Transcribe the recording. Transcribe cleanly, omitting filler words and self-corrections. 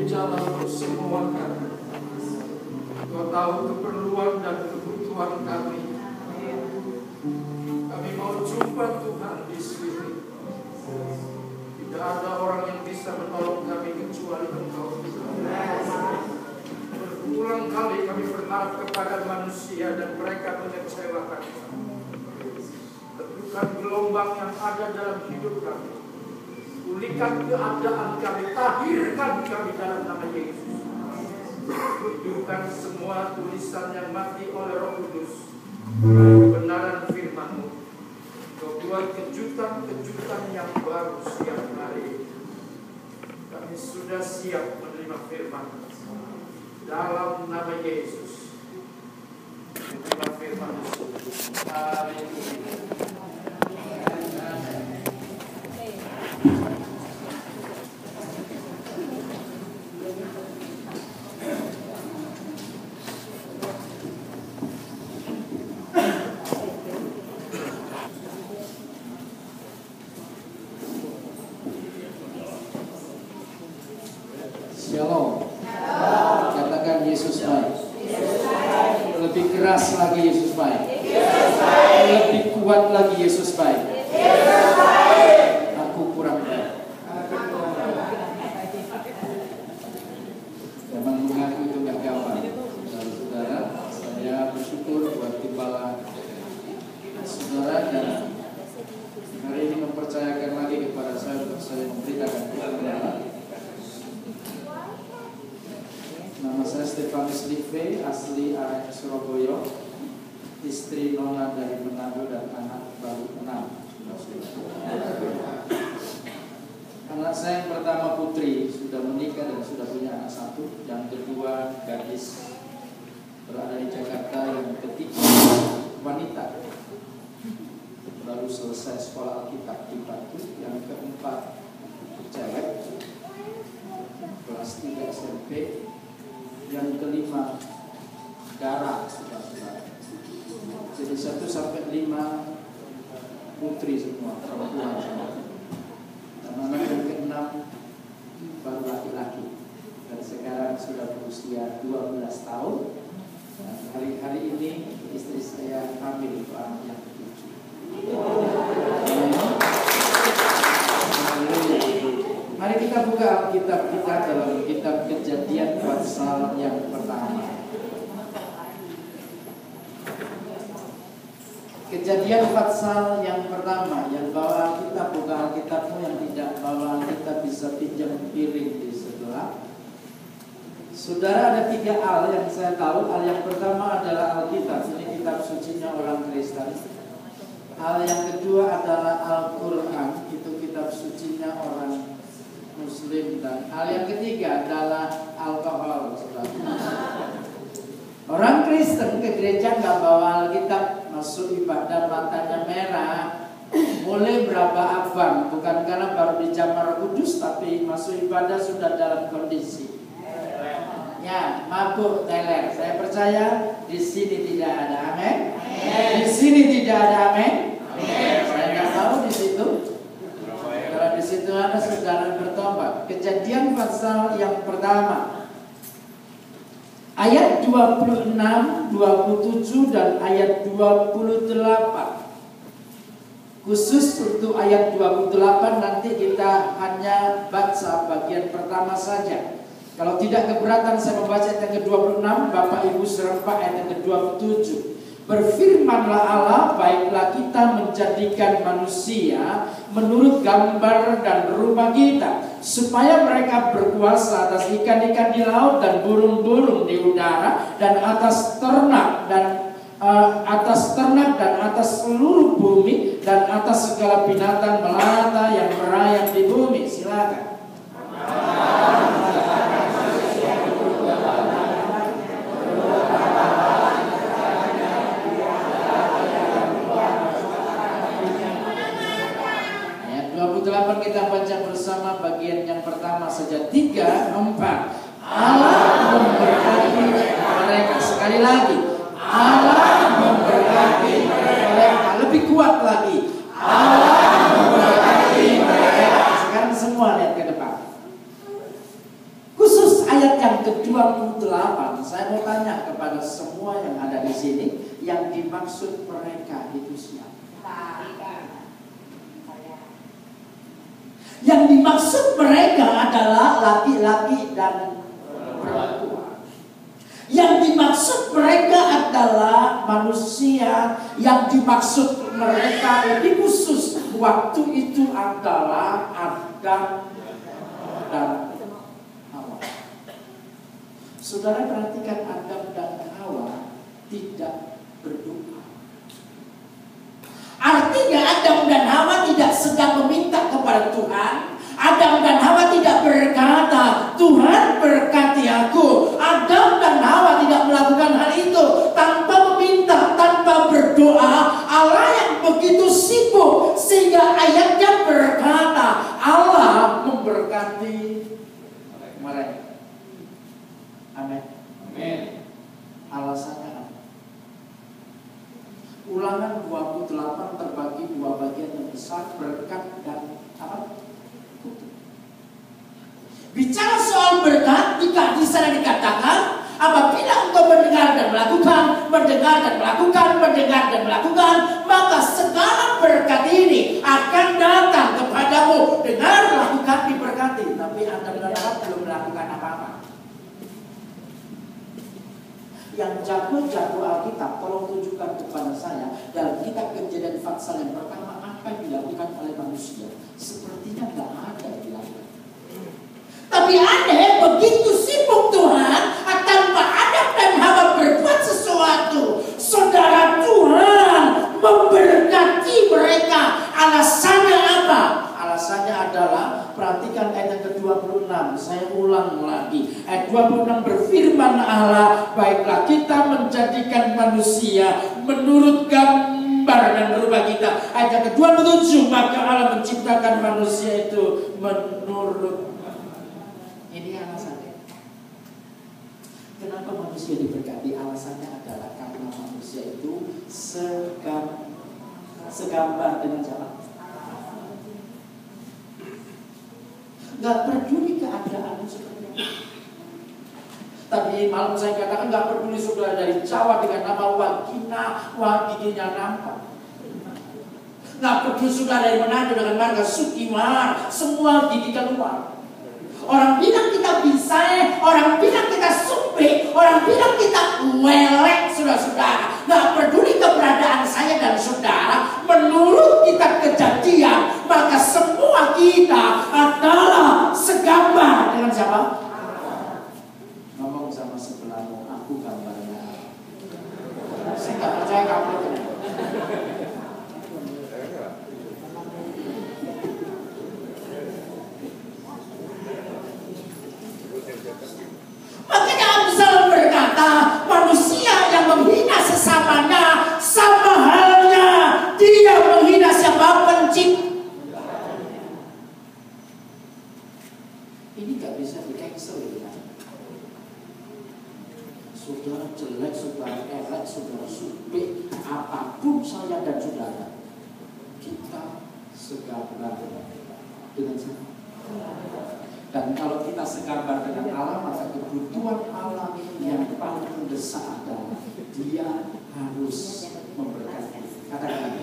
berbicara untuk semua kami. Kau tahu keperluan dan kebutuhan kami. Kami mau jumpa Tuhan di sini. Tidak ada orang yang bisa menolong kami kecuali Engkau. Berulang kali kami berharap kepada manusia dan mereka mengecewakan kami. Tentukan gelombang yang ada dalam hidup kami. Pulihkan keadaan kami, tahirkan kami dalam nama Yesus. Tunjukkan semua tulisan yang mati oleh Roh Kudus, kebenaran firman-Mu. Kau buat kejutan-kejutan yang baru setiap hari. Kami sudah siap menerima firman dalam nama Yesus. Menerima firman-Mu. Haleluya. Shalom. Katakan Yesus baik. Lebih keras lagi Yesus baik. Lebih kuat lagi Yesus baik. Aku kurang baik. Memang mengaku itu gak gampang. Saudara, saya bersyukur buat gembala saudara dan hari ini mempercayakan lagi kepada saya untuk saya memberitakan kebenaran. Nama saya Stefanus Live, asli area Surabaya, istri Nona dari Manado dan anak baru 6. Anak saya yang pertama putri sudah menikah dan sudah punya anak 1, yang kedua gadis berada di Jakarta, yang ketiga wanita baru selesai sekolah Alkitab di Batu, yang keempat cewek kelas 3 SMP, yang kelima darah saudara. Jadi 1 sampai 5 putri semua, perempuan semua. Dan anak yang ke-6 baru laki-laki. Dan sekarang sudah berusia 12 tahun. Dan hari-hari ini istri saya hamil anak yang ke-7. Mari kita buka Alkitab kita dalam kitab Kejadian pasal yang pertama. Kejadian pasal yang pertama. Yang bawa Alkitab buka Alkitabmu, yang tidak bawa Alkitab bisa pinjam piring di sebelah. Saudara, ada 3 al yang saya tahu. Al yang pertama adalah Alkitab. Ini kitab sucinya orang Kristen. Al yang kedua adalah Al-Quran. Itu kitab sucinya orang Muslim. Dan hal yang ketiga adalah alkohol. Orang Kristen ke gereja nggak bawa Alkitab, masuk ibadah matanya merah, mulai berapa abang, bukan karena baru dijamar kudus, tapi masuk ibadah sudah dalam kondisi ya mabuk teler. Saya percaya di sini tidak ada amin. Di sini tidak ada amin. Saya nggak tahu di situ. Kalau di situ ada, saudara bertobat. Kejadian pasal yang pertama, ayat 26, 27 dan ayat 28. Khusus untuk ayat 28 nanti kita hanya baca bagian pertama saja. Kalau tidak keberatan saya membaca ayat yang ke-26, Bapak Ibu serempak ayat yang ke-27. Berfirmanlah Allah, baiklah kita menjadikan manusia menurut gambar dan rupa kita, supaya mereka berkuasa atas ikan-ikan di laut dan burung-burung di udara dan atas ternak dan atas seluruh bumi dan atas segala binatang melata yang merayap di bumi. Silakan. Kita baca bersama bagian yang pertama saja. 3, 4. Allah memberkati mereka. Sekali lagi, Allah memberkati mereka. Lebih kuat lagi, Allah memberkati mereka. Sekarang semua lihat ke depan. Khusus kepada semua yang ada di sini, yang dimaksud mereka itu siapa? Yang dimaksud mereka adalah laki-laki dan perempuan. Yang dimaksud mereka adalah manusia. Yang dimaksud mereka lebih khusus waktu itu adalah Adam dan Hawa. Saudara perhatikan, Adam dan Hawa tidak berdoa. Artinya Adam dan Hawa tidak sedang meminta kepada Tuhan. Adam dan Hawa tidak berkata, Tuhan berkati aku. Adam dan Hawa tidak melakukan hal itu tanpa meminta, tanpa berdoa. Allah yang begitu sibuk sehingga ayatnya berkata, Allah memberkati mereka. Amin. Amin. Alasannya apa? Ulangan 28 terbagi dua bagian yang besar, berkat dan apa? Bicara soal berkat, jika di sana dikatakan, apabila engkau mendengar dan melakukan, mendengar dan melakukan, mendengar dan melakukan, maka segala berkat ini akan datang kepadamu. Dengar, lakukan, diberkati. Tapi Anda benar-benar belum melakukan apa-apa. Yang jago Alkitab, tolong tunjukkan kepada saya dalam kitab Kejadian Fatsal yang pertama, apa yang dilakukan oleh manusia? Sepertinya tidak ada yang dilakukan. Tapi aneh, begitu sibuk Tuhan, tanpa Adam dan Hawa berbuat sesuatu, saudara, Tuhan memberkati mereka. Alasannya apa? Alasannya adalah, perhatikan ayat yang ke-26. Saya ulang lagi. Ayat 26 berfirman Allah, baiklah kita menjadikan manusia menurut gambar dan rupa kita. Ayat yang ke-27, maka Allah menciptakan manusia itu menurut. Ini alasannya. Kenapa manusia diberkati? Alasannya adalah karena manusia itu segambar dengan siapa? Gak peduli keadaan seperti itu. Tadi malam saya katakan gak peduli saudara dari Jawa dengan nama Wagina, giginya nampak. Gak peduli saudara dari Manado dengan marga Sukimar, semua gigi keluar. Orang bilang kita bisa, orang bilang kita sumpit, orang bilang kita welek, saudara-saudara. Gak peduli keberadaan saya dan saudara. Menurut kitab Kejadian, maka semua kita adalah segambar dengan siapa? Ngomong sama sebelahmu, aku gambarnya. Saya gak percaya kamu itu. Makanya Amsal berkata, manusia yang menghina sesamanya, sama halnya dia menghina siapa? Pencipta. Ini gak bisa di-cancel ya. Saudara jelek, saudara elek, saudara sumpit, apapun saya dan saudara, kita segambar dengan siapa? Dan kalau kita segambar dengan Allah, maka kebutuhan Allah yang paling mendesak adalah Dia harus memberkati. Katakan